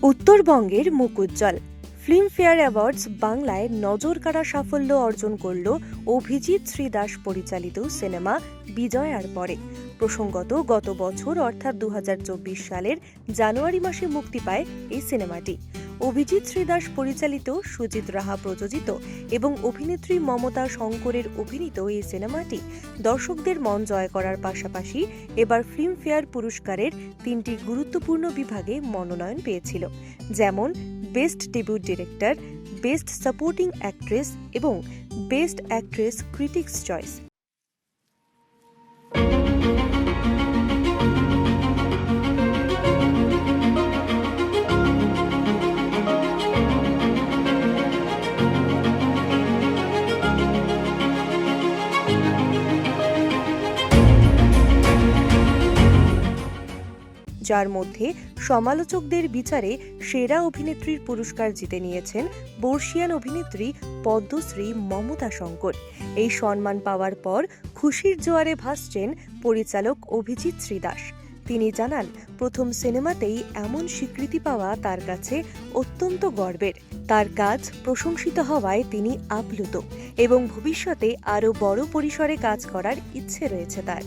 উত্তরবঙ্গের মুখ উজ্জ্বল Filmfare awards বাংলায় নজর কাড়া সাফল্য অর্জন করল অভিজিৎ শ্রী দাস পরিচালিত সিনেমা বিজয়ার পরে। প্রসঙ্গত, গত বছর অর্থাৎ 2024 সালের জানুয়ারি মাসে মুক্তি পায় এই সিনেমাটি। অভিজিৎ শ্রী দাস পরিচালিত, সুজিত রাহা প্রযোজিত এবং অভিনেত্রী মমতা শঙ্করের অভিনীত এই সিনেমাটি দর্শকদের মন জয় করার পাশাপাশি এবার ফিল্মফেয়ার পুরস্কারের 3টি গুরুত্বপূর্ণ বিভাগে মনোনয়ন পেয়েছিল, যেমন best debut director, best supporting actress এবং বেস্ট অ্যাক্ট্রেস ক্রিটিক্স চয়েস। যার মধ্যে সমালোচকদের বিচারে সেরা অভিনেত্রীর পুরস্কার জিতে নিয়েছেন বর্ষিয়ান অভিনেত্রী পদ্মশ্রী মমতা শঙ্কর। এই সম্মান পাওয়ার পর খুশির জোয়ারে ভাসছেন পরিচালক অভিজিৎ শ্রী দাস। তিনি জানান, প্রথম সিনেমাতেই এমন স্বীকৃতি পাওয়া তার কাছে অত্যন্ত গর্বের। তার কাজ প্রশংসিত হওয়ায় তিনি আপ্লুত এবং ভবিষ্যতে আরও বড় পরিসরে কাজ করার ইচ্ছে রয়েছে তার।